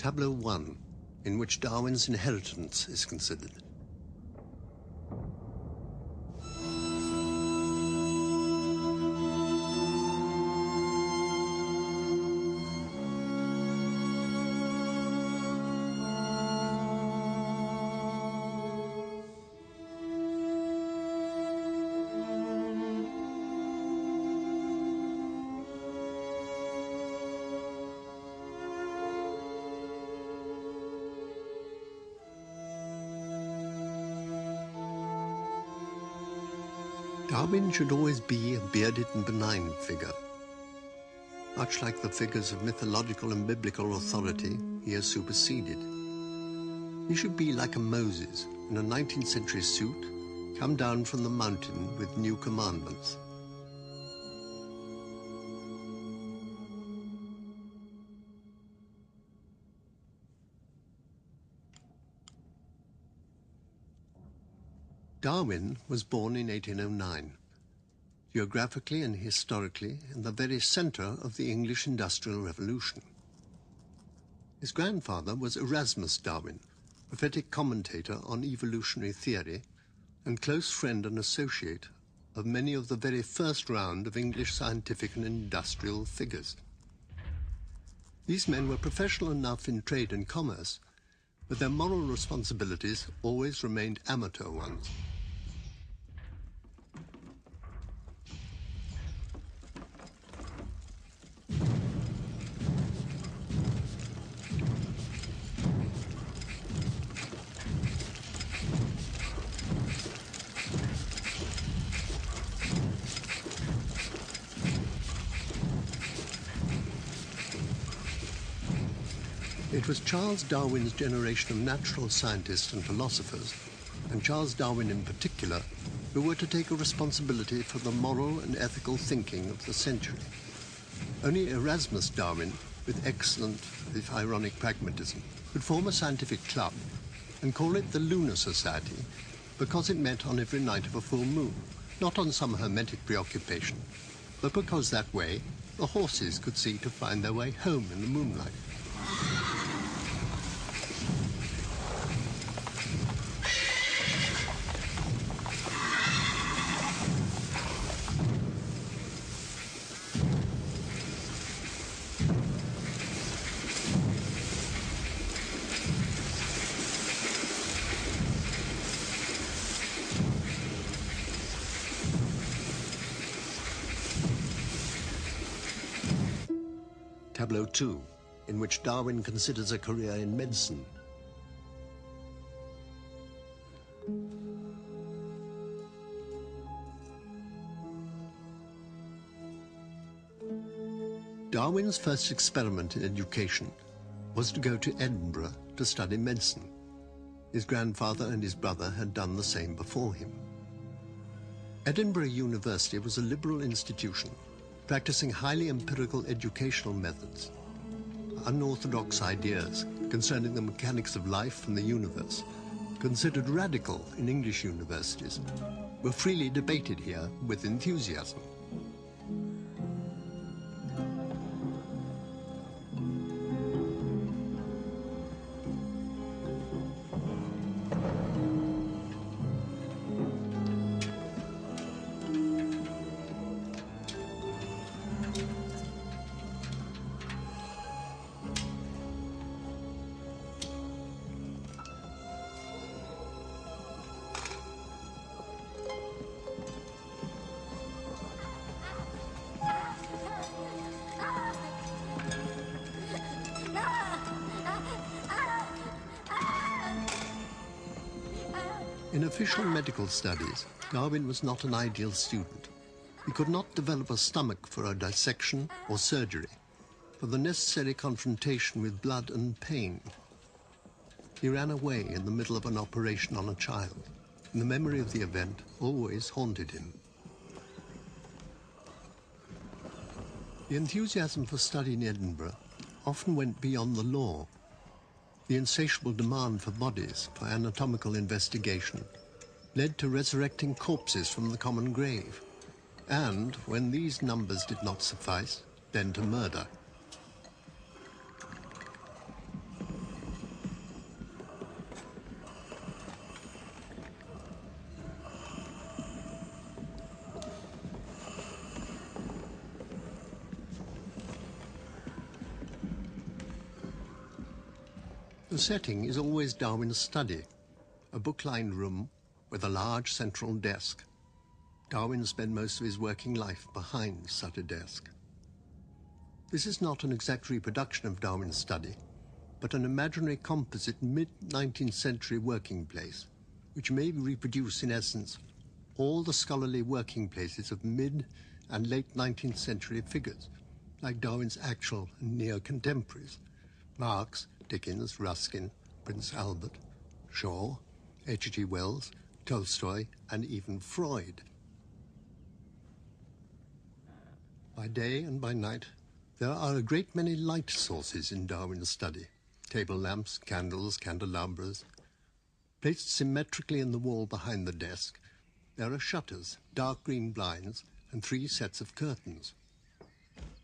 Tableau 1, in which Darwin's inheritance is considered. Darwin should always be a bearded and benign figure. Much like the figures of mythological and biblical authority, he has superseded. He should be like a Moses in a 19th century suit, come down from the mountain with new commandments. Darwin was born in 1809, geographically and historically in the very centre of the English Industrial Revolution. His grandfather was Erasmus Darwin, prophetic commentator on evolutionary theory and close friend and associate of many of the very first round of English scientific and industrial figures. These men were professional enough in trade and commerce, but their moral responsibilities always remained amateur ones. It was Charles Darwin's generation of natural scientists and philosophers, and Charles Darwin in particular, who were to take a responsibility for the moral and ethical thinking of the century. Only Erasmus Darwin, with excellent, if ironic pragmatism, could form a scientific club and call it the Lunar Society because it met on every night of a full moon, not on some hermetic preoccupation, but because that way the horses could see to find their way home in the moonlight. Tableau 2, in which Darwin considers a career in medicine. Darwin's first experiment in education was to go to Edinburgh to study medicine. His grandfather and his brother had done the same before him. Edinburgh University was a liberal institution, practicing highly empirical educational methods. Unorthodox ideas concerning the mechanics of life and the universe, considered radical in English universities, were freely debated here with enthusiasm. In official medical studies, Darwin was not an ideal student. He could not develop a stomach for a dissection or surgery, for the necessary confrontation with blood and pain. He ran away in the middle of an operation on a child, and the memory of the event always haunted him. The enthusiasm for study in Edinburgh often went beyond the law. The insatiable demand for bodies, for anatomical investigation, led to resurrecting corpses from the common grave, and, when these numbers did not suffice, then to murder. The setting is always Darwin's study, a book-lined room with a large central desk. Darwin spent most of his working life behind such a desk. This is not an exact reproduction of Darwin's study, but an imaginary composite mid-19th century working place, which may reproduce in essence all the scholarly working places of mid- and late 19th century figures, like Darwin's actual and near contemporaries, Marx, Dickens, Ruskin, Prince Albert, Shaw, H.G. Wells, Tolstoy, and even Freud. By day and by night, there are a great many light sources in Darwin's study: table lamps, candles, candelabras. Placed symmetrically in the wall behind the desk, there are shutters, dark green blinds, and 3 sets of curtains.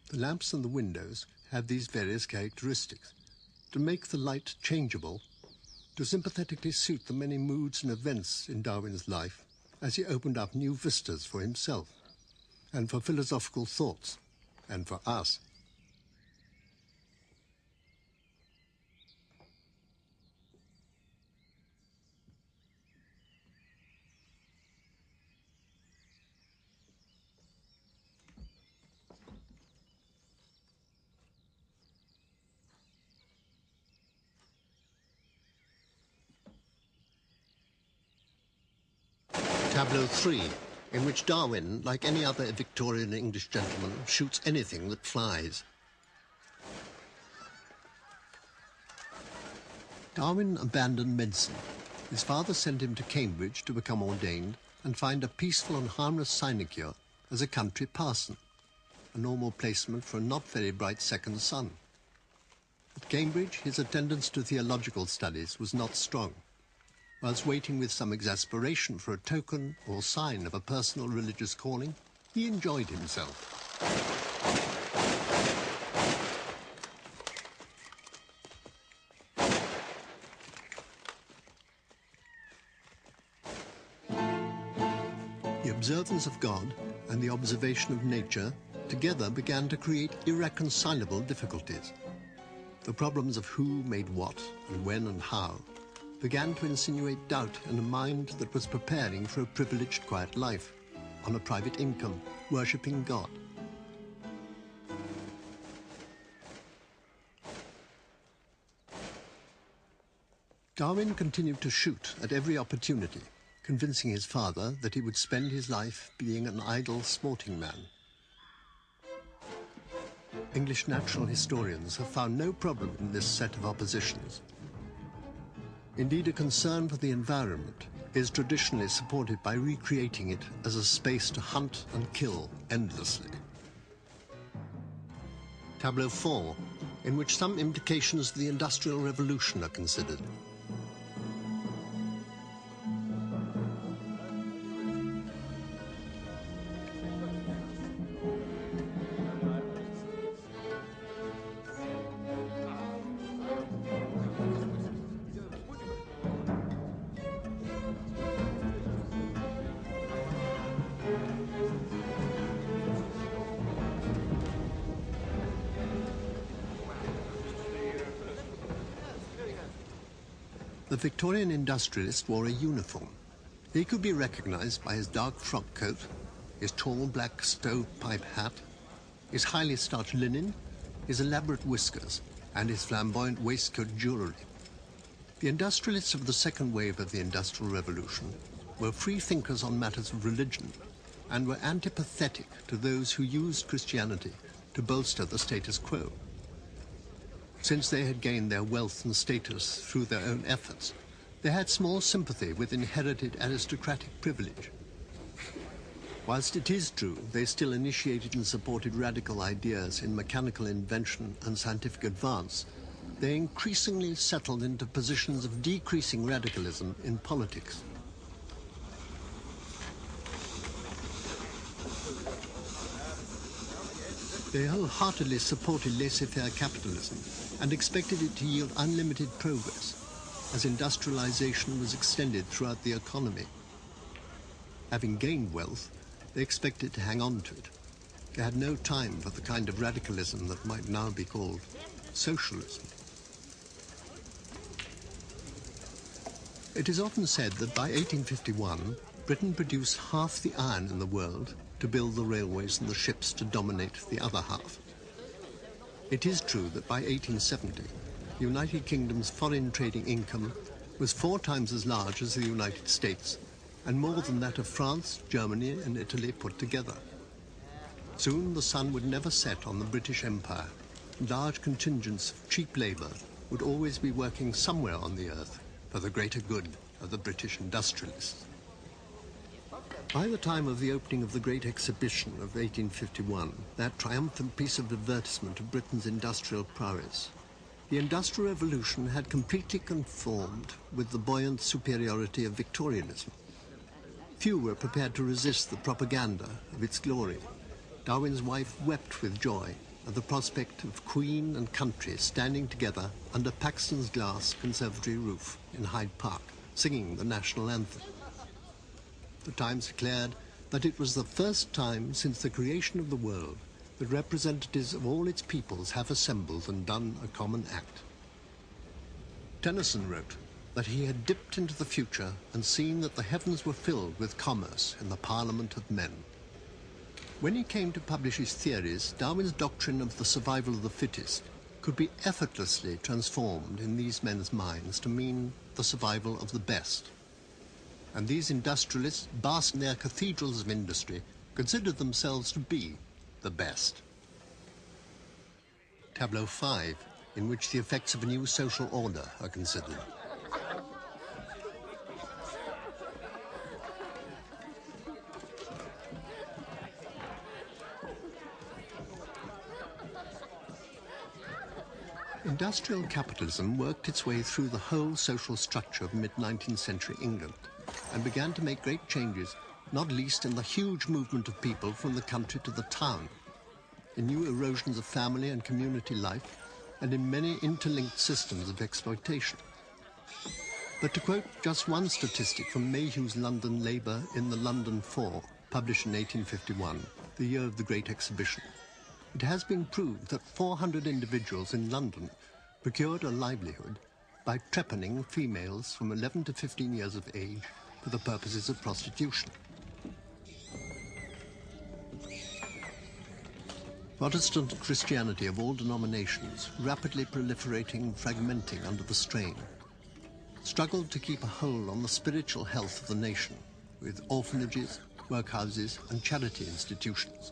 The lamps and the windows have these various characteristics: to make the light changeable, to sympathetically suit the many moods and events in Darwin's life as he opened up new vistas for himself, and for philosophical thoughts, and for us. Tableau 3, in which Darwin, like any other Victorian English gentleman, shoots anything that flies. Darwin abandoned medicine. His father sent him to Cambridge to become ordained and find a peaceful and harmless sinecure as a country parson, a normal placement for a not very bright second son. At Cambridge, his attendance to theological studies was not strong. Whilst waiting with some exasperation for a token or sign of a personal religious calling, he enjoyed himself. The observance of God and the observation of nature together began to create irreconcilable difficulties. The problems of who made what, and when and how, began to insinuate doubt in a mind that was preparing for a privileged, quiet life, on a private income, worshipping God. Darwin continued to shoot at every opportunity, convincing his father that he would spend his life being an idle sporting man. English natural historians have found no problem in this set of oppositions. Indeed, a concern for the environment is traditionally supported by recreating it as a space to hunt and kill endlessly. Tableau 4, in which some implications of the Industrial Revolution are considered. The Victorian industrialist wore a uniform. He could be recognized by his dark frock coat, his tall black stovepipe hat, his highly starched linen, his elaborate whiskers, and his flamboyant waistcoat jewelry. The industrialists of the second wave of the Industrial Revolution were free thinkers on matters of religion and were antipathetic to those who used Christianity to bolster the status quo. Since they had gained their wealth and status through their own efforts, they had small sympathy with inherited aristocratic privilege. Whilst it is true they still initiated and supported radical ideas in mechanical invention and scientific advance, they increasingly settled into positions of decreasing radicalism in politics. They wholeheartedly supported laissez-faire capitalism and expected it to yield unlimited progress as industrialization was extended throughout the economy. Having gained wealth, they expected to hang on to it. They had no time for the kind of radicalism that might now be called socialism. It is often said that by 1851, Britain produced half the iron in the world to build the railways and the ships to dominate the other half. It is true that by 1870, the United Kingdom's foreign trading income was 4 times as large as the United States, and more than that of France, Germany, and Italy put together. Soon the sun would never set on the British Empire, and large contingents of cheap labour would always be working somewhere on the earth for the greater good of the British industrialists. By the time of the opening of the Great Exhibition of 1851, that triumphant piece of advertisement of Britain's industrial prowess, the Industrial Revolution had completely conformed with the buoyant superiority of Victorianism. Few were prepared to resist the propaganda of its glory. Darwin's wife wept with joy at the prospect of Queen and country standing together under Paxton's glass conservatory roof in Hyde Park, singing the national anthem. The Times declared that it was the first time since the creation of the world that representatives of all its peoples have assembled and done a common act. Tennyson wrote that he had dipped into the future and seen that the heavens were filled with commerce in the parliament of men. When he came to publish his theories, Darwin's doctrine of the survival of the fittest could be effortlessly transformed in these men's minds to mean the survival of the best. And these industrialists, basked in their cathedrals of industry, considered themselves to be the best. Tableau 5, in which the effects of a new social order are considered. Industrial capitalism worked its way through the whole social structure of mid-19th century England and began to make great changes, not least in the huge movement of people from the country to the town, in new erosions of family and community life, and in many interlinked systems of exploitation. But to quote just one statistic from Mayhew's London Labour in the London Four, published in 1851, the year of the Great Exhibition, it has been proved that 400 individuals in London procured a livelihood by trepanning females from 11 to 15 years of age for the purposes of prostitution. Protestant Christianity of all denominations, rapidly proliferating and fragmenting under the strain, struggled to keep a hold on the spiritual health of the nation with orphanages, workhouses, and charity institutions.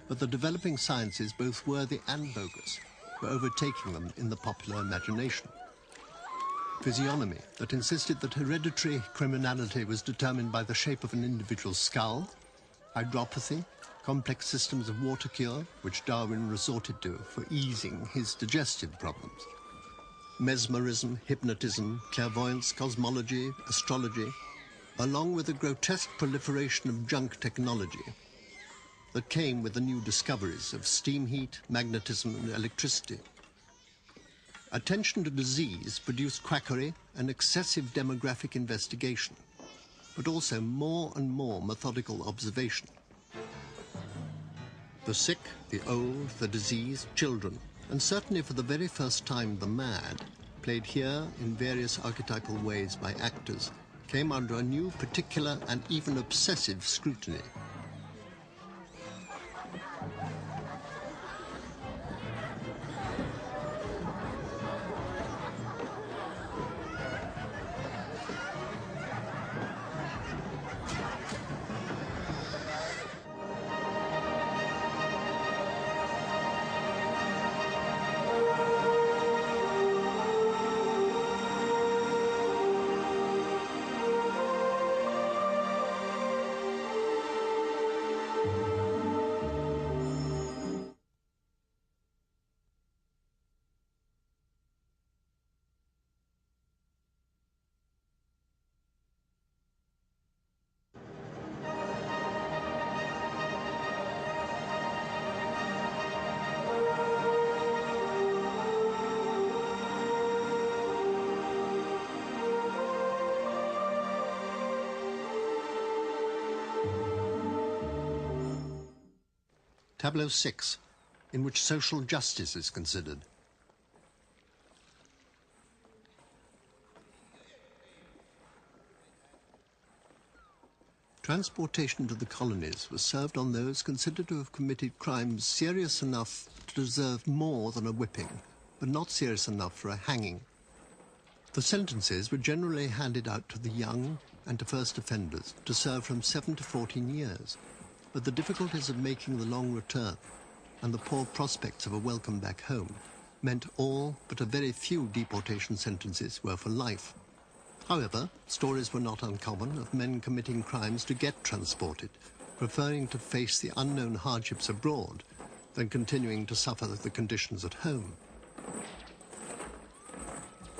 But the developing sciences, both worthy and bogus, were overtaking them in the popular imagination. Physiognomy, that insisted that hereditary criminality was determined by the shape of an individual's skull, hydropathy, complex systems of water cure, which Darwin resorted to for easing his digestive problems, mesmerism, hypnotism, clairvoyance, cosmology, astrology, along with the grotesque proliferation of junk technology that came with the new discoveries of steam heat, magnetism, and electricity. Attention to disease produced quackery and excessive demographic investigation, but also more and more methodical observation. The sick, the old, the diseased, children, and certainly for the very first time the mad, played here in various archetypal ways by actors, came under a new particular and even obsessive scrutiny. Tableau 6, in which social justice is considered. Transportation to the colonies was served on those considered to have committed crimes serious enough to deserve more than a whipping, but not serious enough for a hanging. The sentences were generally handed out to the young and to first offenders to serve from 7 to 14 years, but the difficulties of making the long return and the poor prospects of a welcome back home meant all but a very few deportation sentences were for life. However, stories were not uncommon of men committing crimes to get transported, preferring to face the unknown hardships abroad than continuing to suffer the conditions at home.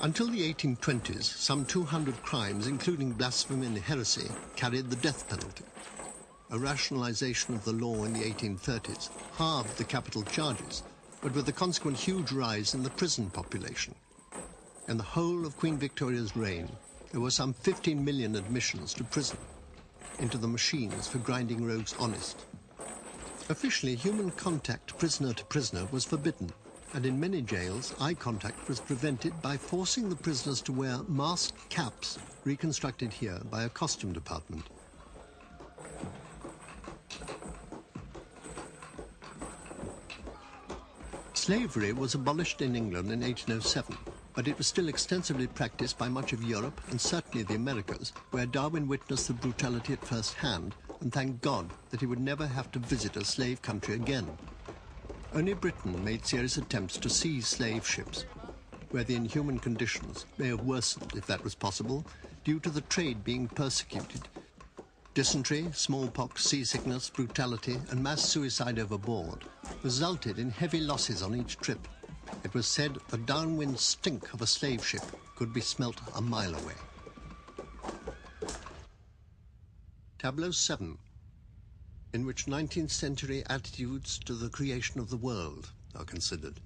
Until the 1820s, some 200 crimes, including blasphemy and heresy, carried the death penalty. A rationalization of the law in the 1830s halved the capital charges, but with the consequent huge rise in the prison population. In the whole of Queen Victoria's reign, there were some 15 million admissions to prison, into the machines for grinding rogues honest. Officially, human contact prisoner to prisoner was forbidden, and in many jails, eye contact was prevented by forcing the prisoners to wear masked caps reconstructed here by a costume department. Slavery was abolished in England in 1807, but it was still extensively practiced by much of Europe and certainly the Americas, where Darwin witnessed the brutality at first hand and thanked God that he would never have to visit a slave country again. Only Britain made serious attempts to seize slave ships, where the inhuman conditions may have worsened, if that was possible, due to the trade being persecuted. Dysentery, smallpox, seasickness, brutality, and mass suicide overboard resulted in heavy losses on each trip. It was said the downwind stink of a slave ship could be smelt a mile away. Tableau 7, in which 19th century attitudes to the creation of the world are considered.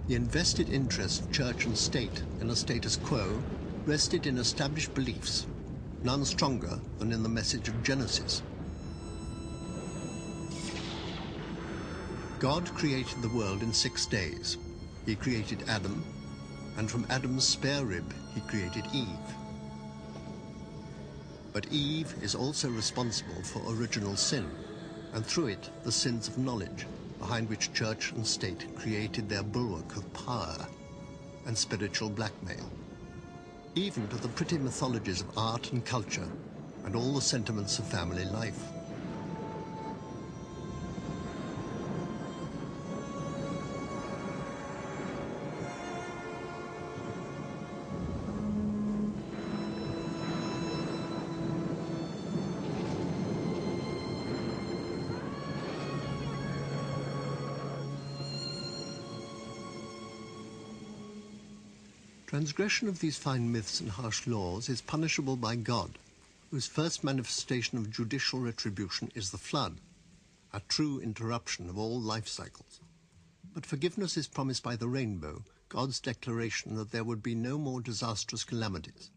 The invested interest of church and state in a status quo rested in established beliefs, none stronger than in the message of Genesis. God created the world in 6 days. He created Adam, and from Adam's spare rib he created Eve. But Eve is also responsible for original sin, and through it the sins of knowledge, behind which church and state created their bulwark of power and spiritual blackmail. Even to the pretty mythologies of art and culture, and all the sentiments of family life. Transgression of these fine myths and harsh laws is punishable by God, whose first manifestation of judicial retribution is the flood, a true interruption of all life cycles. But forgiveness is promised by the rainbow, God's declaration that there would be no more disastrous calamities.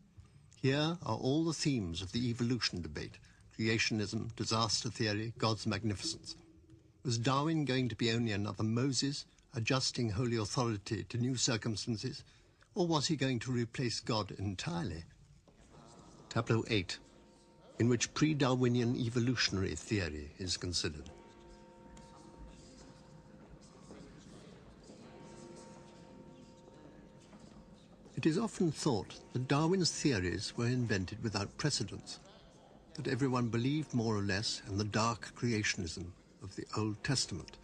Here are all the themes of the evolution debate: creationism, disaster theory, God's magnificence. Was Darwin going to be only another Moses, adjusting holy authority to new circumstances, or was he going to replace God entirely? Tableau 8, in which pre-Darwinian evolutionary theory is considered. It is often thought that Darwin's theories were invented without precedence, that everyone believed more or less in the dark creationism of the Old Testament.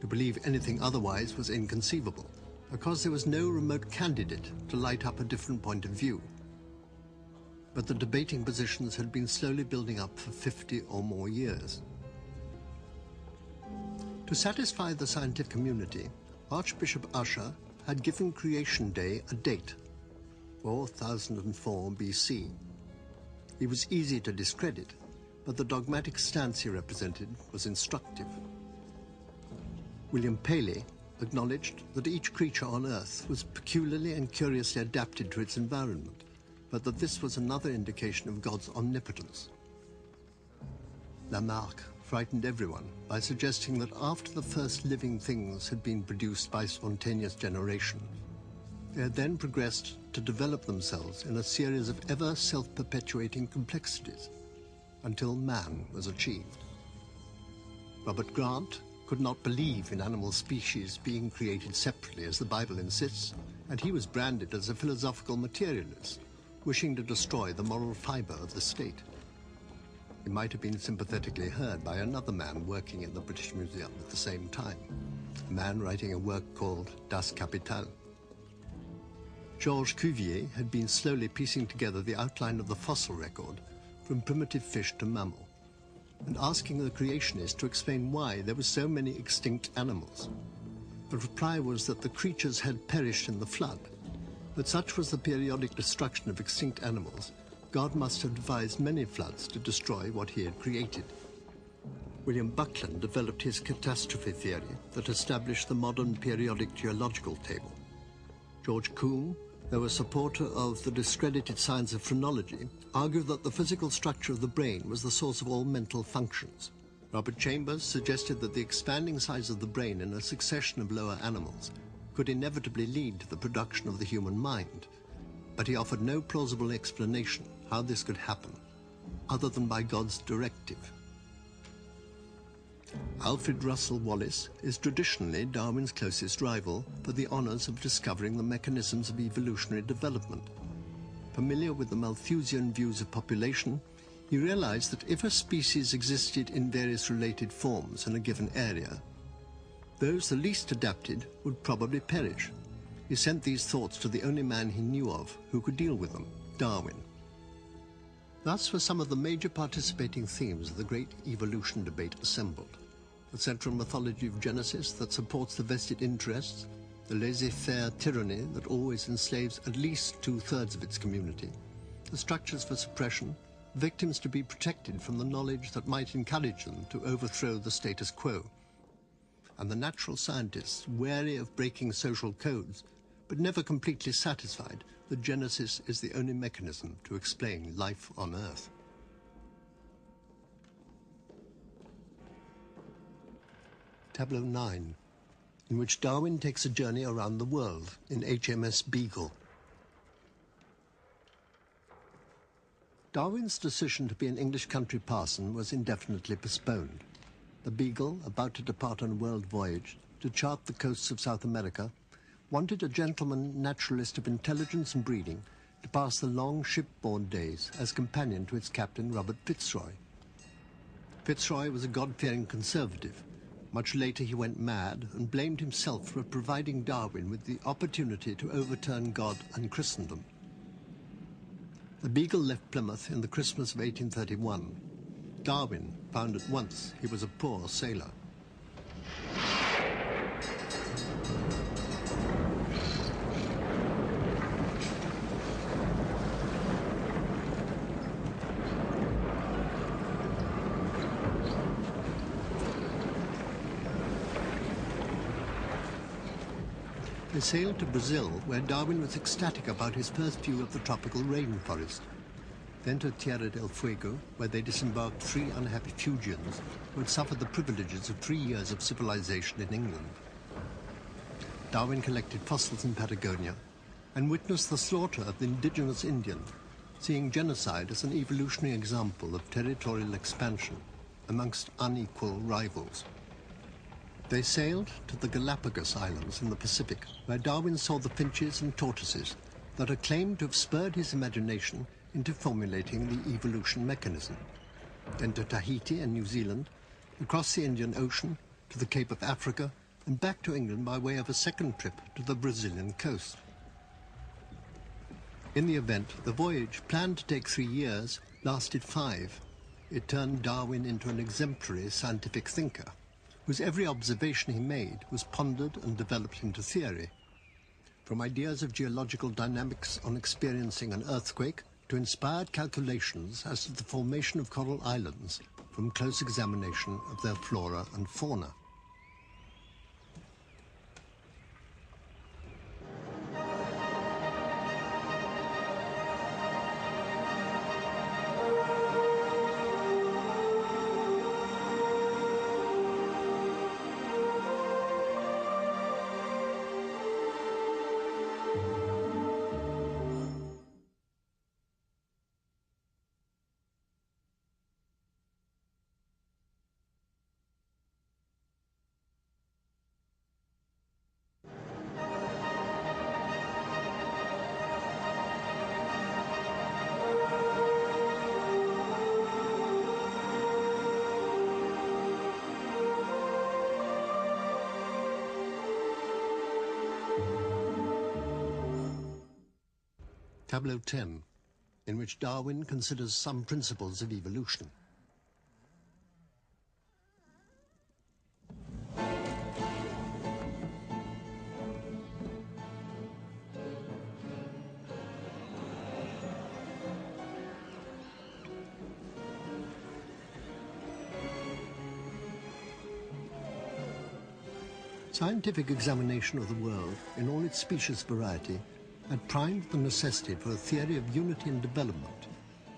To believe anything otherwise was inconceivable, because there was no remote candidate to light up a different point of view. But the debating positions had been slowly building up for 50 or more years. To satisfy the scientific community, Archbishop Usher had given Creation Day a date, 4004 BC. He was easy to discredit, but the dogmatic stance he represented was instructive. William Paley acknowledged that each creature on Earth was peculiarly and curiously adapted to its environment, but that this was another indication of God's omnipotence. Lamarck frightened everyone by suggesting that after the first living things had been produced by spontaneous generation, they had then progressed to develop themselves in a series of ever self-perpetuating complexities until man was achieved. Robert Grant could not believe in animal species being created separately as the Bible insists, and he was branded as a philosophical materialist, wishing to destroy the moral fiber of the state. He might have been sympathetically heard by another man working in the British Museum at the same time, a man writing a work called Das Kapital. Georges Cuvier had been slowly piecing together the outline of the fossil record from primitive fish to mammal, and asking the creationist to explain why there were so many extinct animals. The reply was that the creatures had perished in the flood, but such was the periodic destruction of extinct animals, God must have devised many floods to destroy what he had created. William Buckland developed his catastrophe theory that established the modern periodic geological table. George Kuhn, though a supporter of the discredited science of phrenology, argued that the physical structure of the brain was the source of all mental functions. Robert Chambers suggested that the expanding size of the brain in a succession of lower animals could inevitably lead to the production of the human mind, but he offered no plausible explanation how this could happen, other than by God's directive. Alfred Russel Wallace is traditionally Darwin's closest rival for the honors of discovering the mechanisms of evolutionary development. Familiar with the Malthusian views of population, he realized that if a species existed in various related forms in a given area, those the least adapted would probably perish. He sent these thoughts to the only man he knew of who could deal with them, Darwin. Thus were some of the major participating themes of the great evolution debate assembled. The central mythology of Genesis that supports the vested interests, the laissez-faire tyranny that always enslaves at least 2/3 of its community, the structures for suppression, victims to be protected from the knowledge that might encourage them to overthrow the status quo, and the natural scientists wary of breaking social codes, but never completely satisfied that Genesis is the only mechanism to explain life on Earth. Tableau 9, in which Darwin takes a journey around the world in HMS Beagle. Darwin's decision to be an English country parson was indefinitely postponed. The Beagle, about to depart on a world voyage to chart the coasts of South America, wanted a gentleman naturalist of intelligence and breeding to pass the long shipboard days as companion to its captain, Robert Fitzroy. Fitzroy was a God-fearing conservative. Much later he went mad and blamed himself for providing Darwin with the opportunity to overturn God and Christendom. The Beagle left Plymouth in the Christmas of 1831. Darwin found at once he was a poor sailor. They sailed to Brazil, where Darwin was ecstatic about his first view of the tropical rainforest. Then to Tierra del Fuego, where they disembarked 3 unhappy Fuegians who had suffered the privileges of 3 years of civilization in England. Darwin collected fossils in Patagonia and witnessed the slaughter of the indigenous Indian, seeing genocide as an evolutionary example of territorial expansion amongst unequal rivals. They sailed to the Galapagos Islands in the Pacific, where Darwin saw the finches and tortoises that are claimed to have spurred his imagination into formulating the evolution mechanism. Then to Tahiti and New Zealand, across the Indian Ocean, to the Cape of Africa, and back to England by way of a second trip to the Brazilian coast. In the event, the voyage, planned to take 3 years, lasted 5. It turned Darwin into an exemplary scientific thinker, whose every observation he made was pondered and developed into theory. From ideas of geological dynamics on experiencing an earthquake to inspired calculations as to the formation of coral islands from close examination of their flora and fauna. Tableau 10, in which Darwin considers some principles of evolution. Scientific examination of the world in all its species variety had primed the necessity for a theory of unity and development,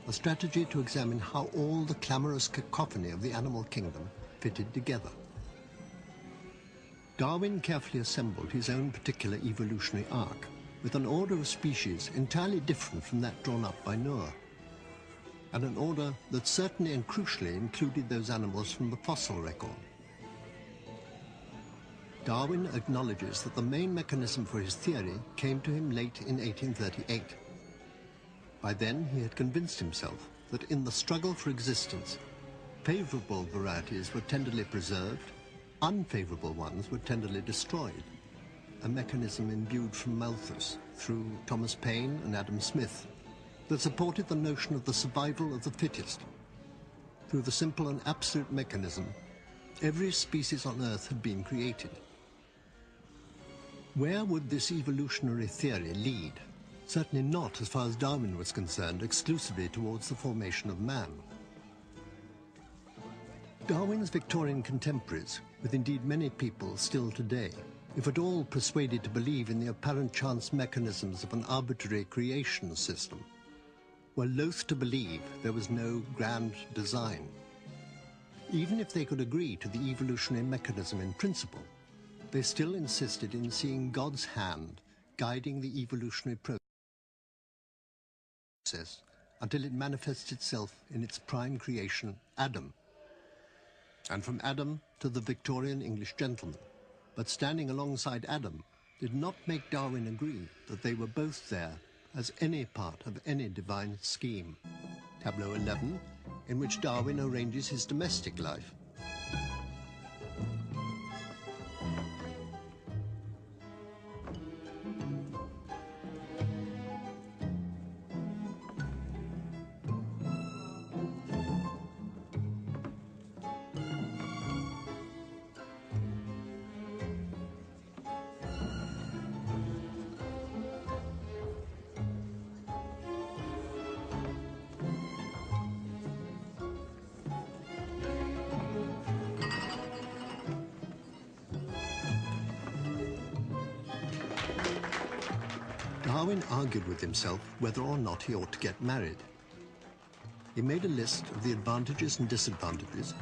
a strategy to examine how all the clamorous cacophony of the animal kingdom fitted together. Darwin carefully assembled his own particular evolutionary arc, with an order of species entirely different from that drawn up by Noah, and an order that certainly and crucially included those animals from the fossil record. Darwin acknowledges that the main mechanism for his theory came to him late in 1838. By then, he had convinced himself that in the struggle for existence, favourable varieties were tenderly preserved, unfavourable ones were tenderly destroyed, a mechanism imbued from Malthus through Thomas Paine and Adam Smith that supported the notion of the survival of the fittest. Through the simple and absolute mechanism, every species on Earth had been created. Where would this evolutionary theory lead? Certainly not, as far as Darwin was concerned, exclusively towards the formation of man. Darwin's Victorian contemporaries, with indeed many people still today, if at all persuaded to believe in the apparent chance mechanisms of an arbitrary creation system, were loath to believe there was no grand design. Even if they could agree to the evolutionary mechanism in principle, they still insisted in seeing God's hand guiding the evolutionary process until it manifests itself in its prime creation, Adam. And from Adam to the Victorian English gentleman. But standing alongside Adam did not make Darwin agree that they were both there as any part of any divine scheme. Tableau 11, in which Darwin arranges his domestic life. Darwin argued with himself whether or not he ought to get married. He made a list of the advantages and disadvantages,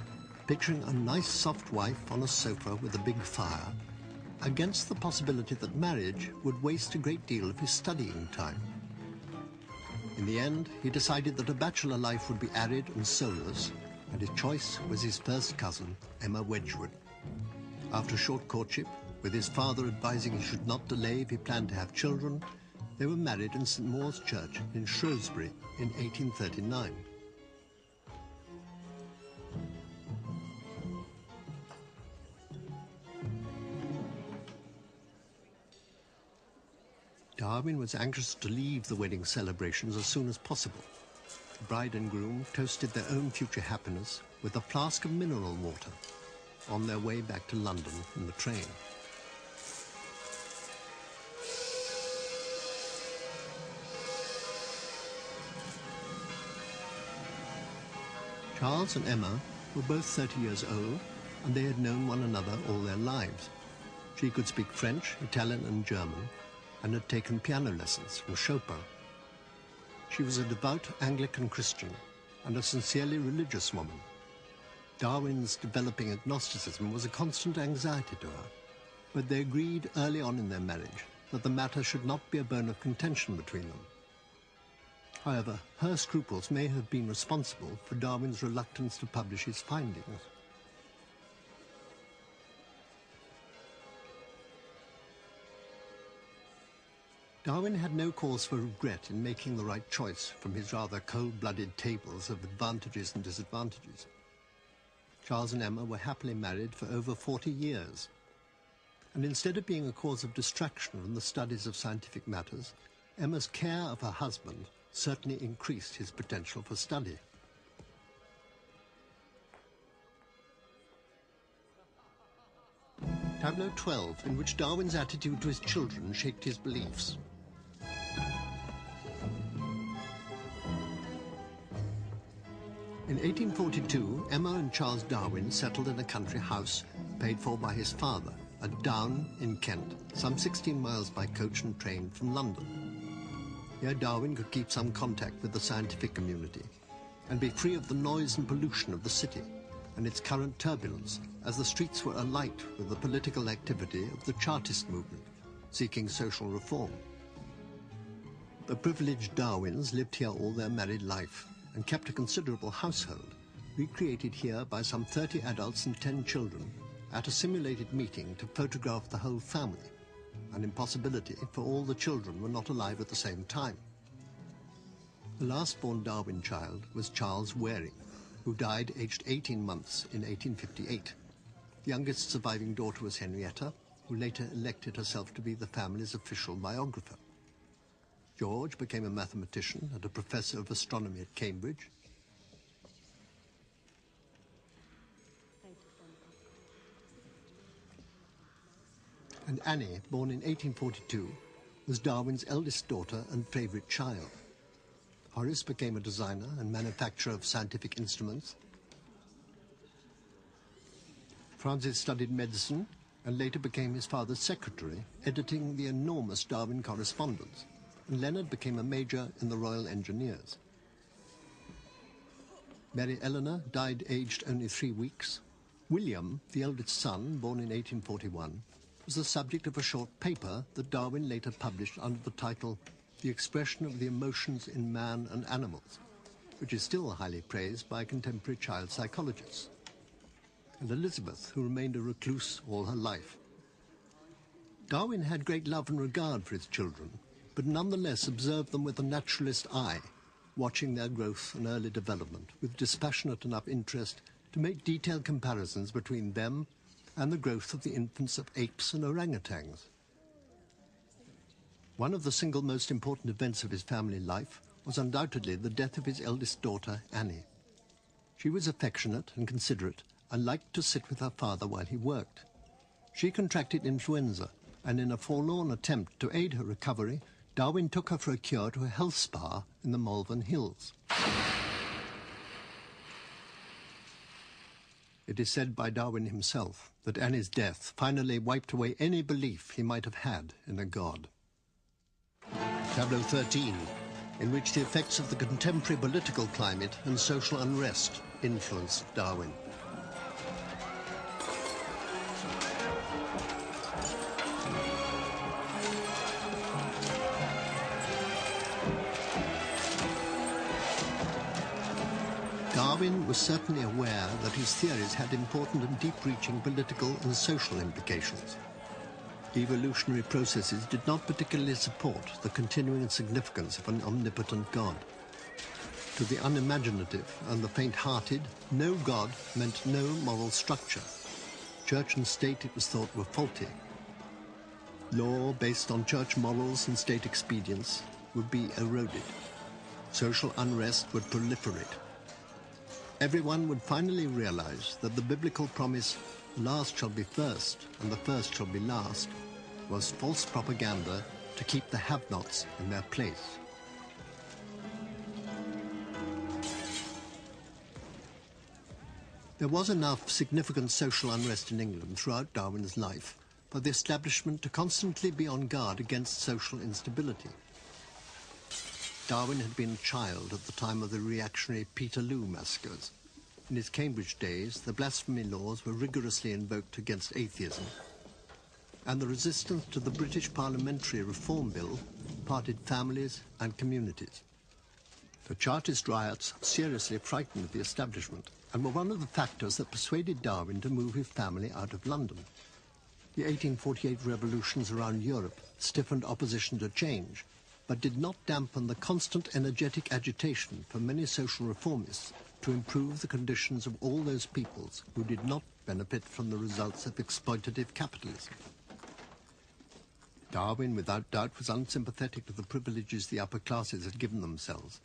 picturing a nice soft wife on a sofa with a big fire, against the possibility that marriage would waste a great deal of his studying time. In the end, he decided that a bachelor life would be arid and soulless, and his choice was his first cousin, Emma Wedgwood. After a short courtship, with his father advising he should not delay if he planned to have children, they were married in St. Maur's Church in Shrewsbury in 1839. Darwin was anxious to leave the wedding celebrations as soon as possible. The bride and groom toasted their own future happiness with a flask of mineral water on their way back to London in the train. Charles and Emma were both 30 years old, and they had known one another all their lives. She could speak French, Italian and German, and had taken piano lessons from Chopin. She was a devout Anglican Christian and a sincerely religious woman. Darwin's developing agnosticism was a constant anxiety to her, but they agreed early on in their marriage that the matter should not be a bone of contention between them. However, her scruples may have been responsible for Darwin's reluctance to publish his findings. Darwin had no cause for regret in making the right choice from his rather cold-blooded tables of advantages and disadvantages. Charles and Emma were happily married for over 40 years, and instead of being a cause of distraction from the studies of scientific matters, Emma's care of her husband certainly increased his potential for study. Tableau 12, in which Darwin's attitude to his children shaped his beliefs. In 1842, Emma and Charles Darwin settled in a country house paid for by his father at Down in Kent, some 16 miles by coach and train from London. Here Darwin could keep some contact with the scientific community and be free of the noise and pollution of the city and its current turbulence, as the streets were alight with the political activity of the Chartist movement, seeking social reform. The privileged Darwins lived here all their married life and kept a considerable household, recreated here by some 30 adults and 10 children at a simulated meeting to photograph the whole family, an impossibility, for all the children were not alive at the same time. The last-born Darwin child was Charles Waring, who died aged 18 months in 1858. The youngest surviving daughter was Henrietta, who later elected herself to be the family's official biographer. George became a mathematician and a professor of astronomy at Cambridge. And Annie, born in 1842, was Darwin's eldest daughter and favorite child. Horace became a designer and manufacturer of scientific instruments. Francis studied medicine and later became his father's secretary, editing the enormous Darwin correspondence. And Leonard became a major in the Royal Engineers. Mary Eleanor died aged only 3 weeks. William, the eldest son, born in 1841, was the subject of a short paper that Darwin later published under the title The Expression of the Emotions in Man and Animals, which is still highly praised by contemporary child psychologists. And Elizabeth, who remained a recluse all her life. Darwin had great love and regard for his children, but nonetheless observed them with a naturalist eye, watching their growth and early development with dispassionate enough interest to make detailed comparisons between them and the growth of the infants of apes and orangutans. One of the single most important events of his family life was undoubtedly the death of his eldest daughter, Annie. She was affectionate and considerate and liked to sit with her father while he worked. She contracted influenza, and in a forlorn attempt to aid her recovery, Darwin took her for a cure to a health spa in the Malvern Hills. It is said by Darwin himself that Annie's death finally wiped away any belief he might have had in a god. Tableau 13, in which the effects of the contemporary political climate and social unrest influenced Darwin. Darwin was certainly aware that his theories had important and deep-reaching political and social implications. Evolutionary processes did not particularly support the continuing significance of an omnipotent God. To the unimaginative and the faint-hearted, no God meant no moral structure. Church and state, it was thought, were faulty. Law based on church morals and state expedience would be eroded. Social unrest would proliferate. Everyone would finally realize that the biblical promise, last shall be first and the first shall be last, was false propaganda to keep the have-nots in their place. There was enough significant social unrest in England throughout Darwin's life for the establishment to constantly be on guard against social instability. Darwin had been a child at the time of the reactionary Peterloo massacres. In his Cambridge days, the blasphemy laws were rigorously invoked against atheism, and the resistance to the British Parliamentary Reform Bill parted families and communities. The Chartist riots seriously frightened the establishment and were one of the factors that persuaded Darwin to move his family out of London. The 1848 revolutions around Europe stiffened opposition to change, but did not dampen the constant energetic agitation for many social reformists to improve the conditions of all those peoples who did not benefit from the results of exploitative capitalism. Darwin, without doubt, was unsympathetic to the privileges the upper classes had given themselves,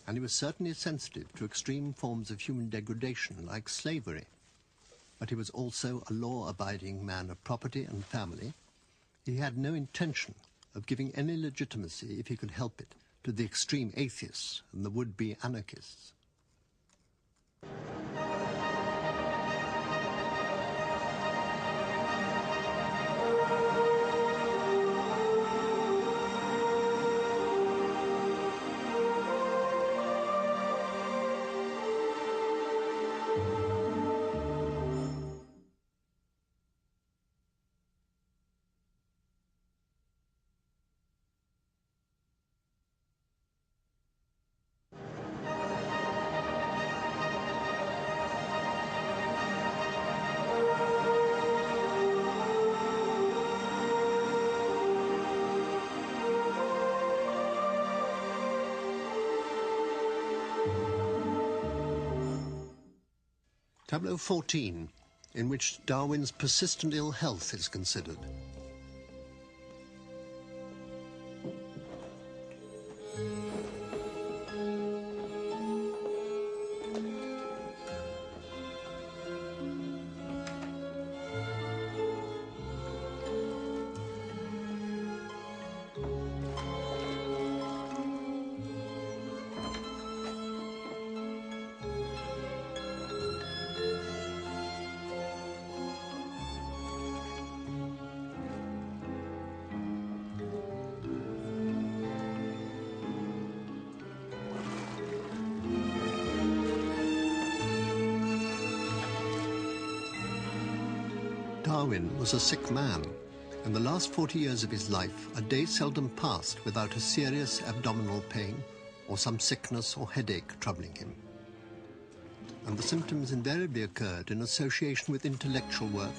and he was certainly sensitive to extreme forms of human degradation like slavery. But he was also a law-abiding man of property and family. He had no intention of giving any legitimacy, if he could help it, to the extreme atheists and the would-be anarchists. Tableau 14, in which Darwin's persistent ill health is considered. Darwin was a sick man. In the last 40 years of his life, a day seldom passed without a serious abdominal pain or some sickness or headache troubling him. And the symptoms invariably occurred in association with intellectual work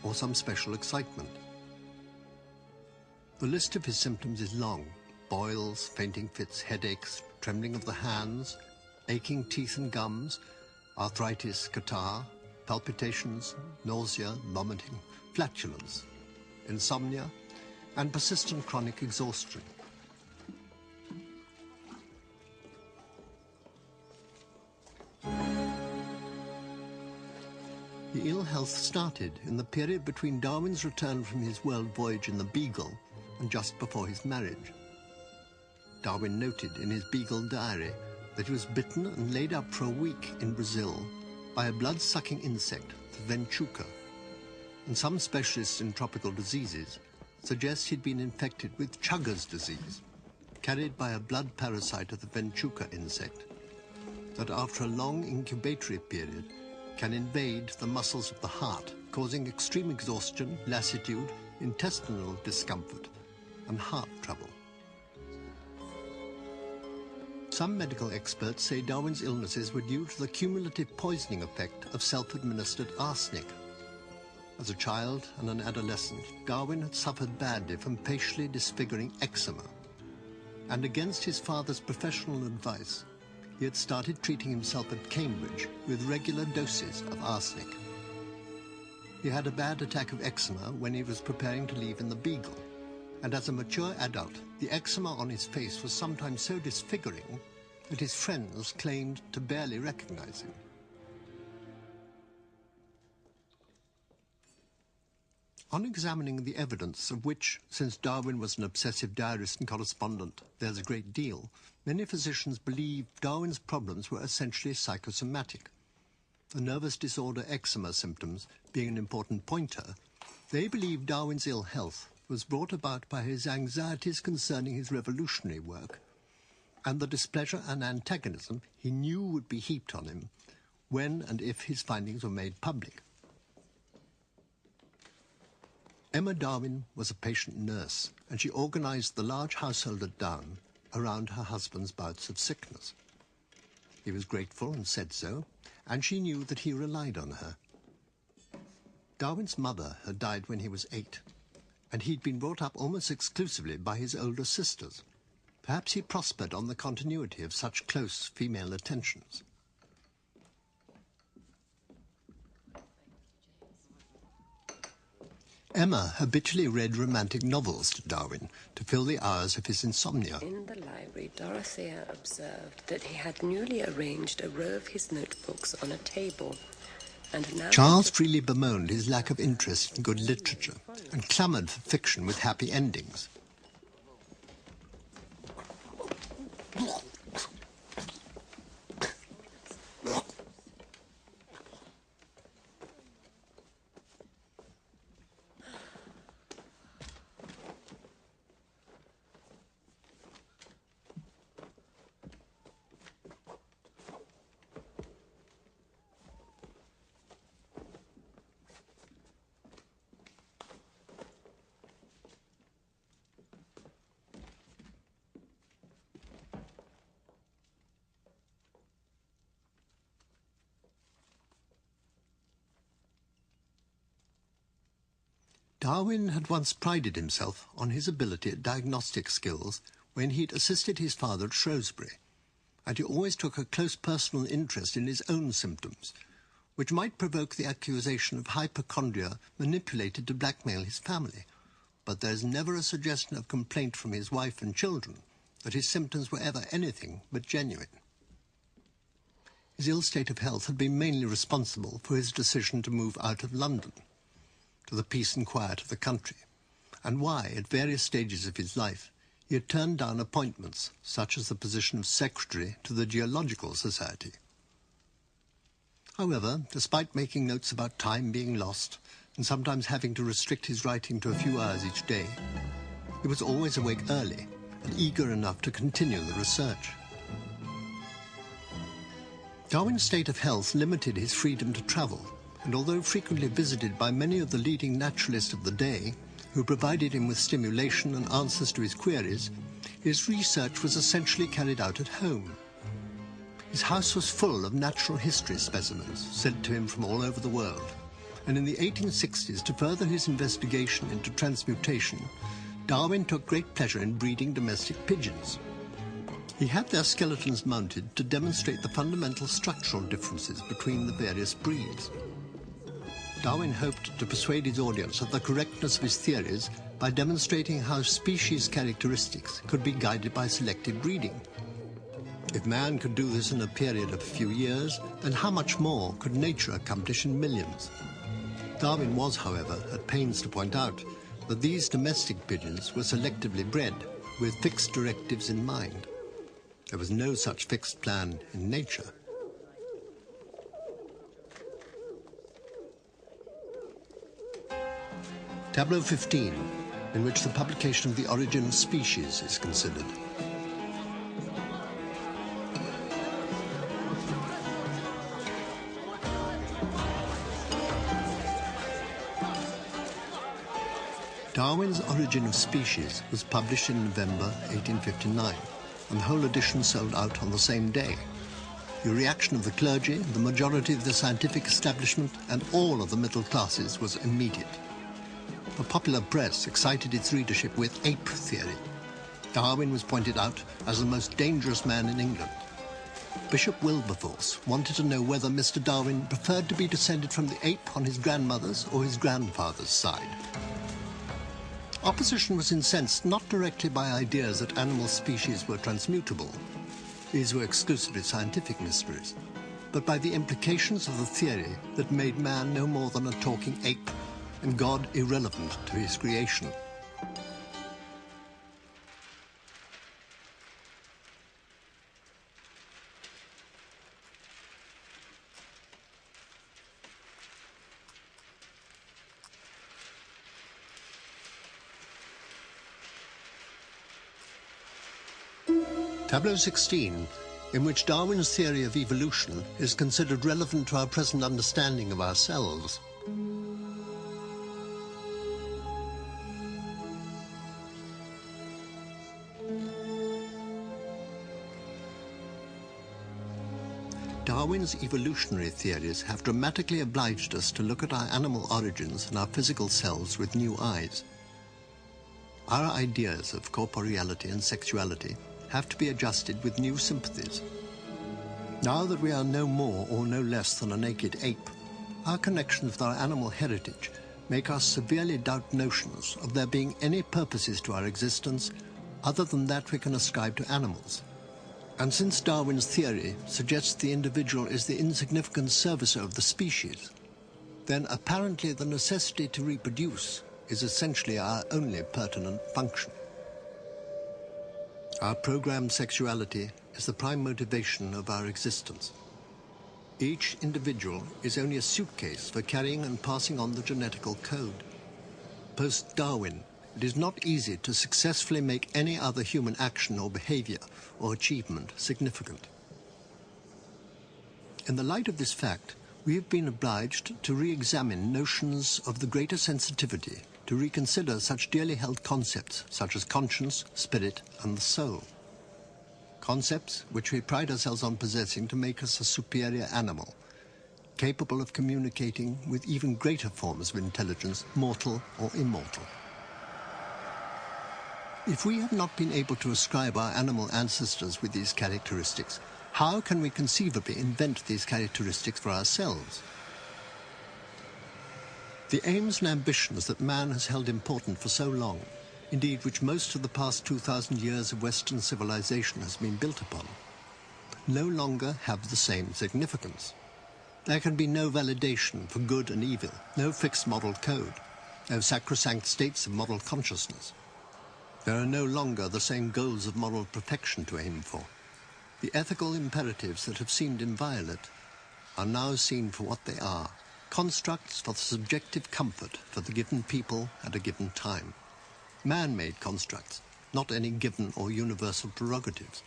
or some special excitement. The list of his symptoms is long: boils, fainting fits, headaches, trembling of the hands, aching teeth and gums, arthritis, catarrh, palpitations, nausea, vomiting, flatulence, insomnia, and persistent chronic exhaustion. The ill health started in the period between Darwin's return from his world voyage in the Beagle and just before his marriage. Darwin noted in his Beagle diary that he was bitten and laid up for a week in Brazil by a blood-sucking insect, the ventuca, and some specialists in tropical diseases suggest he'd been infected with Chugger's disease, carried by a blood parasite of the ventuca insect, that after a long incubatory period can invade the muscles of the heart, causing extreme exhaustion, lassitude, intestinal discomfort, and heart trouble. Some medical experts say Darwin's illnesses were due to the cumulative poisoning effect of self-administered arsenic. As a child and an adolescent, Darwin had suffered badly from facially disfiguring eczema, and against his father's professional advice, he had started treating himself at Cambridge with regular doses of arsenic. He had a bad attack of eczema when he was preparing to leave in the Beagle, and as a mature adult, the eczema on his face was sometimes so disfiguring that his friends claimed to barely recognize him. On examining the evidence, of which, since Darwin was an obsessive diarist and correspondent, there's a great deal, many physicians believe Darwin's problems were essentially psychosomatic. The nervous disorder eczema symptoms being an important pointer, they believe Darwin's ill health was brought about by his anxieties concerning his revolutionary work, and the displeasure and antagonism he knew would be heaped on him when and if his findings were made public. Emma Darwin was a patient nurse, and she organized the large household at Down around her husband's bouts of sickness. He was grateful and said so, and she knew that he relied on her. Darwin's mother had died when he was 8, and he'd been brought up almost exclusively by his older sisters. Perhaps he prospered on the continuity of such close female attentions. Emma habitually read romantic novels to Darwin to fill the hours of his insomnia. In the library, Dorothea observed that he had newly arranged a row of his notebooks on a table. And now Charles freely bemoaned his lack of interest in good literature and clamoured for fiction with happy endings. Darwin had once prided himself on his ability at diagnostic skills when he'd assisted his father at Shrewsbury, and he always took a close personal interest in his own symptoms, which might provoke the accusation of hypochondria manipulated to blackmail his family. But there is never a suggestion of complaint from his wife and children that his symptoms were ever anything but genuine. His ill state of health had been mainly responsible for his decision to move out of London, to the peace and quiet of the country, and why, at various stages of his life, he had turned down appointments, such as the position of secretary to the Geological Society. However, despite making notes about time being lost, and sometimes having to restrict his writing to a few hours each day, he was always awake early and eager enough to continue the research. Darwin's state of health limited his freedom to travel, and although frequently visited by many of the leading naturalists of the day, who provided him with stimulation and answers to his queries, his research was essentially carried out at home. His house was full of natural history specimens sent to him from all over the world, and in the 1860s, to further his investigation into transmutation, Darwin took great pleasure in breeding domestic pigeons. He had their skeletons mounted to demonstrate the fundamental structural differences between the various breeds. Darwin hoped to persuade his audience of the correctness of his theories by demonstrating how species characteristics could be guided by selective breeding. If man could do this in a period of a few years, then how much more could nature accomplish in millions? Darwin was, however, at pains to point out that these domestic pigeons were selectively bred with fixed directives in mind. There was no such fixed plan in nature. Tableau 15, in which the publication of The Origin of Species is considered. Darwin's Origin of Species was published in November 1859, and the whole edition sold out on the same day. The reaction of the clergy, the majority of the scientific establishment, and all of the middle classes was immediate. The popular press excited its readership with ape theory. Darwin was pointed out as the most dangerous man in England. Bishop Wilberforce wanted to know whether Mr. Darwin preferred to be descended from the ape on his grandmother's or his grandfather's side. Opposition was incensed not directly by ideas that animal species were transmutable. These were exclusively scientific mysteries, but by the implications of the theory that made man no more than a talking ape, and God irrelevant to his creation. Tableau 16, in which Darwin's theory of evolution is considered relevant to our present understanding of ourselves. Darwin's evolutionary theories have dramatically obliged us to look at our animal origins and our physical selves with new eyes. Our ideas of corporeality and sexuality have to be adjusted with new sympathies. Now that we are no more or no less than a naked ape, our connections with our animal heritage make us severely doubt notions of there being any purposes to our existence other than that we can ascribe to animals. And since Darwin's theory suggests the individual is the insignificant servicer of the species, then apparently the necessity to reproduce is essentially our only pertinent function. Our programmed sexuality is the prime motivation of our existence. Each individual is only a suitcase for carrying and passing on the genetical code. Post-Darwin, it is not easy to successfully make any other human action or behavior or achievement significant. In the light of this fact, we have been obliged to re-examine notions of the greater sensitivity, to reconsider such dearly held concepts such as conscience, spirit, and the soul. Concepts which we pride ourselves on possessing to make us a superior animal, capable of communicating with even greater forms of intelligence, mortal or immortal. If we have not been able to ascribe our animal ancestors with these characteristics, how can we conceivably invent these characteristics for ourselves? The aims and ambitions that man has held important for so long, indeed which most of the past 2,000 years of Western civilization has been built upon, no longer have the same significance. There can be no validation for good and evil, no fixed moral code, no sacrosanct states of moral consciousness. There are no longer the same goals of moral perfection to aim for. The ethical imperatives that have seemed inviolate are now seen for what they are, constructs for the subjective comfort for the given people at a given time. Man-made constructs, not any given or universal prerogatives.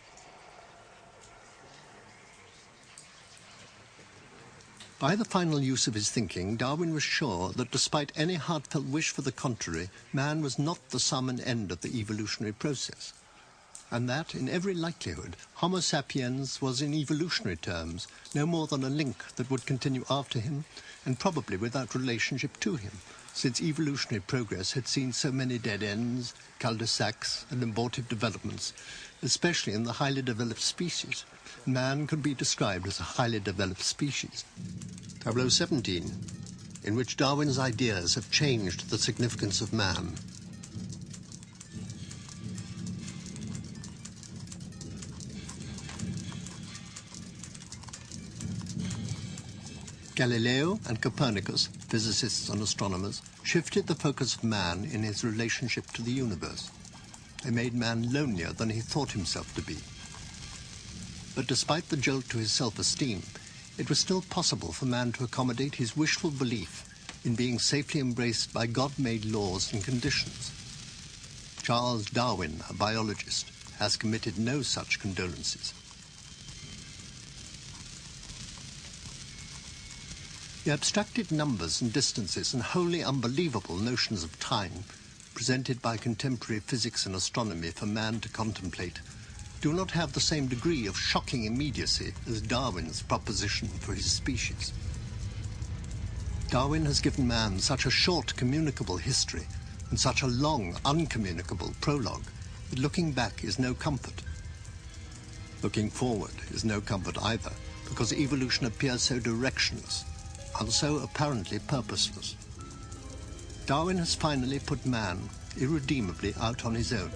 By the final use of his thinking, Darwin was sure that despite any heartfelt wish for the contrary, man was not the sum and end of the evolutionary process, and that, in every likelihood, Homo sapiens was in evolutionary terms no more than a link that would continue after him, and probably without relationship to him, since evolutionary progress had seen so many dead ends, cul-de-sacs, and abortive developments, especially in the highly developed species. Man could be described as a highly developed species. Tableau 17, in which Darwin's ideas have changed the significance of man. Galileo and Copernicus, physicists and astronomers, shifted the focus of man in his relationship to the universe. They made man lonelier than he thought himself to be. But despite the jolt to his self-esteem, it was still possible for man to accommodate his wishful belief in being safely embraced by God-made laws and conditions. Charles Darwin, a biologist, has committed no such condolences. The abstracted numbers and distances and wholly unbelievable notions of time presented by contemporary physics and astronomy for man to contemplate do not have the same degree of shocking immediacy as Darwin's proposition for his species. Darwin has given man such a short communicable history and such a long uncommunicable prologue that looking back is no comfort. Looking forward is no comfort either, because evolution appears so directionless and so apparently purposeless. Darwin has finally put man irredeemably out on his own.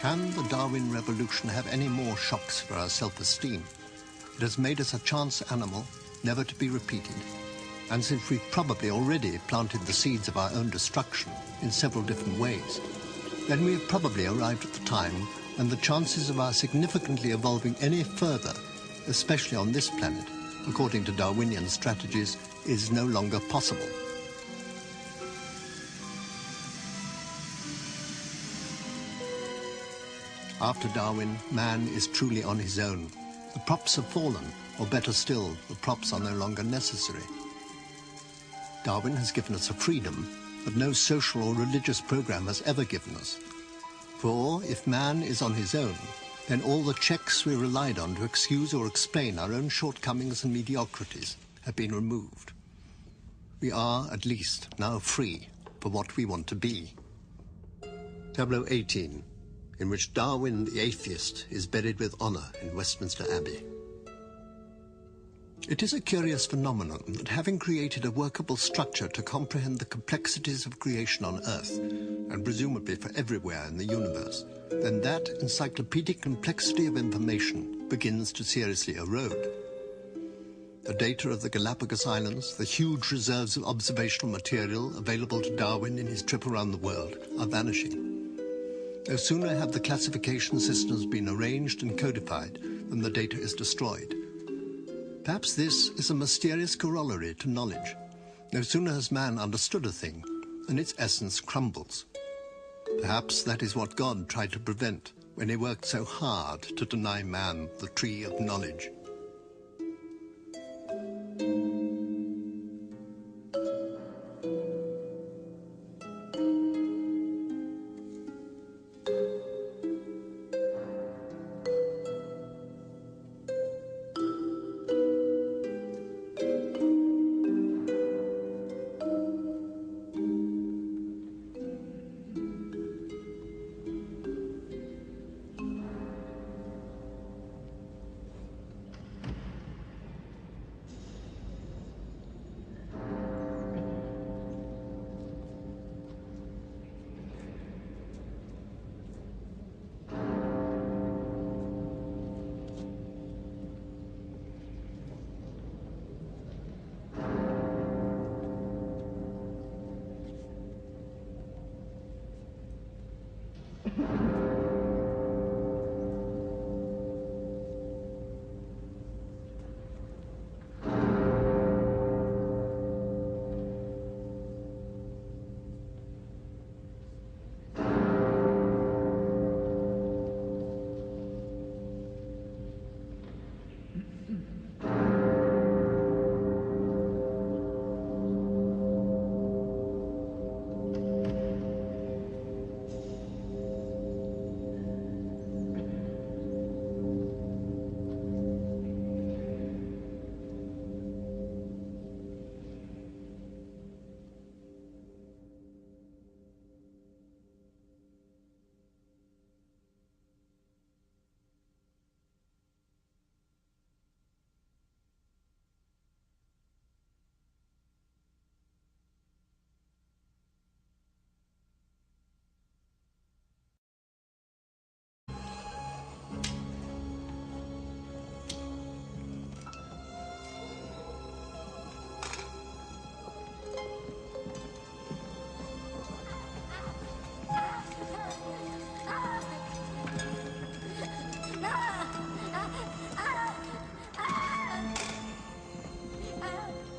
Can the Darwin Revolution have any more shocks for our self-esteem? It has made us a chance animal, never to be repeated. And since we've probably already planted the seeds of our own destruction in several different ways, then we have probably arrived at the time when the chances of our significantly evolving any further, especially on this planet, according to Darwinian strategies, is no longer possible. After Darwin, man is truly on his own. The props have fallen, or better still, the props are no longer necessary. Darwin has given us a freedom that no social or religious program has ever given us. For if man is on his own, then all the checks we relied on to excuse or explain our own shortcomings and mediocrities have been removed. We are, at least, now free for what we want to be. Tableau 18. In which Darwin the atheist is buried with honor in Westminster Abbey. It is a curious phenomenon that having created a workable structure to comprehend the complexities of creation on Earth, and presumably for everywhere in the universe, then that encyclopedic complexity of information begins to seriously erode. The data of the Galapagos Islands, the huge reserves of observational material available to Darwin in his trip around the world, are vanishing. No sooner have the classification systems been arranged and codified than the data is destroyed. Perhaps this is a mysterious corollary to knowledge. No sooner has man understood a thing than its essence crumbles. Perhaps that is what God tried to prevent when he worked so hard to deny man the tree of knowledge.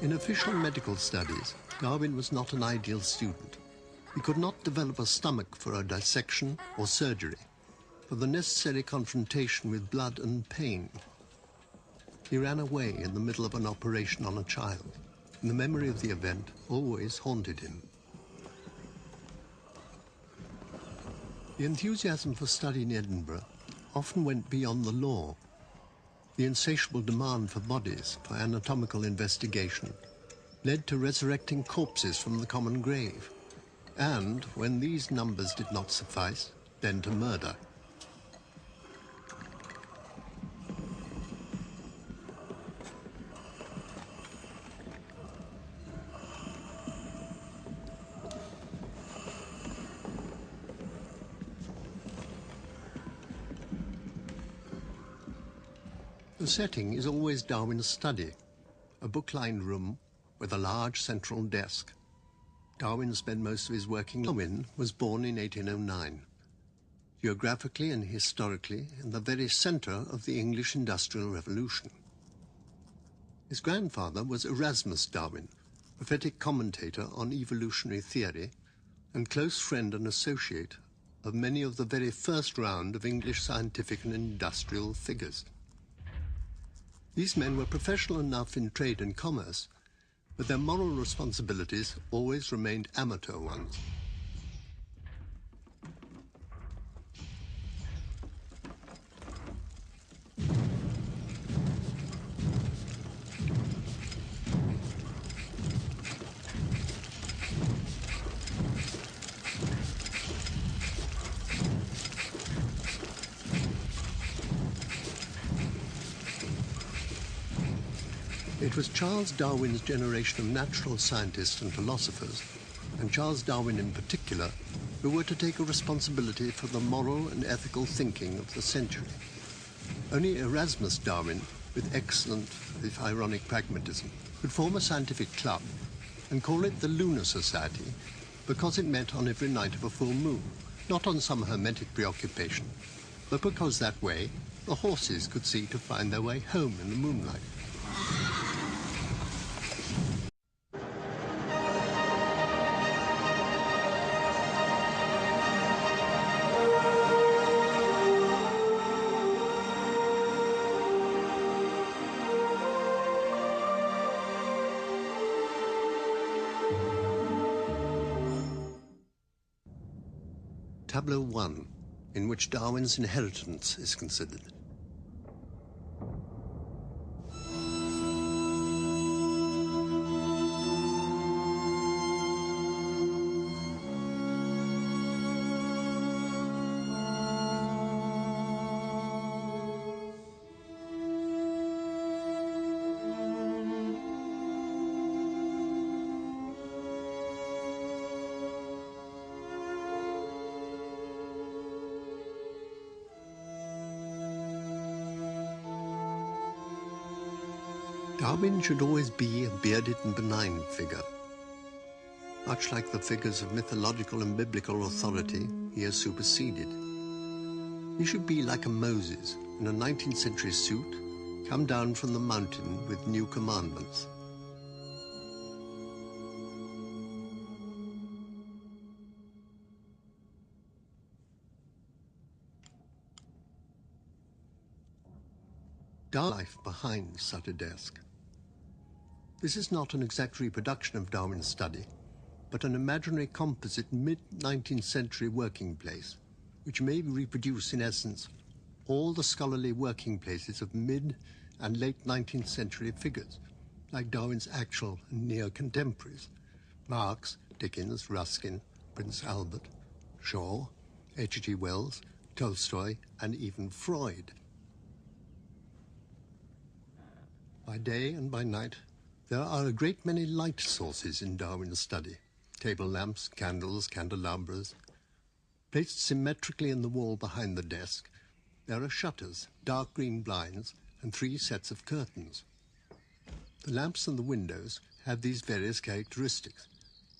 In official medical studies, Darwin was not an ideal student. He could not develop a stomach for a dissection or surgery, for the necessary confrontation with blood and pain. He ran away in the middle of an operation on a child, and the memory of the event always haunted him. The enthusiasm for study in Edinburgh often went beyond the law. The insatiable demand for bodies, for anatomical investigation, led to resurrecting corpses from the common grave, and, when these numbers did not suffice, then to murder. The setting is always Darwin's study, a book-lined room with a large central desk. Darwin spent most of his working. Darwin was born in 1809, geographically and historically in the very centre of the English Industrial Revolution. His grandfather was Erasmus Darwin, prophetic commentator on evolutionary theory and close friend and associate of many of the very first round of English scientific and industrial figures. These men were professional enough in trade and commerce, but their moral responsibilities always remained amateur ones. It was Charles Darwin's generation of natural scientists and philosophers, and Charles Darwin in particular, who were to take a responsibility for the moral and ethical thinking of the century. Only Erasmus Darwin, with excellent, if ironic pragmatism, could form a scientific club and call it the Lunar Society because it met on every night of a full moon, not on some hermetic preoccupation, but because that way the horses could see to find their way home in the moonlight. Tableau 1, in which Darwin's inheritance is considered. Darwin should always be a bearded and benign figure. Much like the figures of mythological and biblical authority, he has superseded. He should be like a Moses in a 19th century suit, come down from the mountain with new commandments. Darwin's life behind such a desk. This is not an exact reproduction of Darwin's study, but an imaginary composite mid-19th century working place, which may reproduce in essence all the scholarly working places of mid and late 19th century figures, like Darwin's actual and near contemporaries, Marx, Dickens, Ruskin, Prince Albert, Shaw, H.G. Wells, Tolstoy, and even Freud. By day and by night, there are a great many light sources in Darwin's study. Table lamps, candles, candelabras. Placed symmetrically in the wall behind the desk, there are shutters, dark green blinds, and 3 sets of curtains. The lamps and the windows have these various characteristics.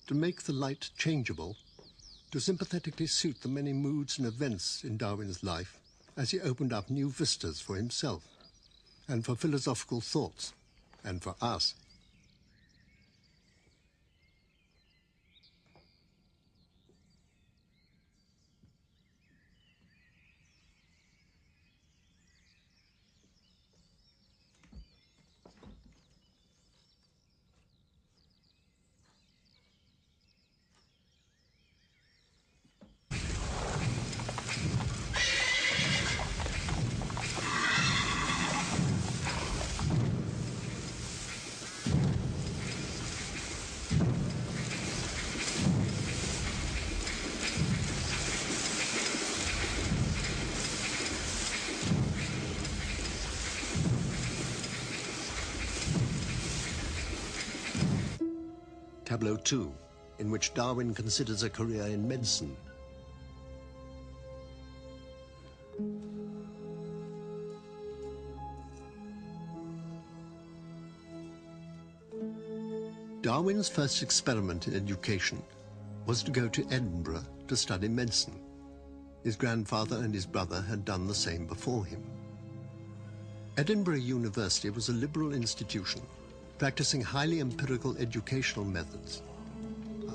To make the light changeable, to sympathetically suit the many moods and events in Darwin's life as he opened up new vistas for himself, and for philosophical thoughts, and for us. Tableau 2, in which Darwin considers a career in medicine. Darwin's first experiment in education was to go to Edinburgh to study medicine. His grandfather and his brother had done the same before him. Edinburgh University was a liberal institution, practicing highly empirical educational methods.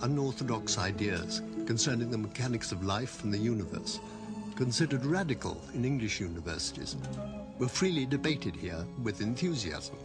Unorthodox ideas concerning the mechanics of life and the universe, considered radical in English universities, were freely debated here with enthusiasm.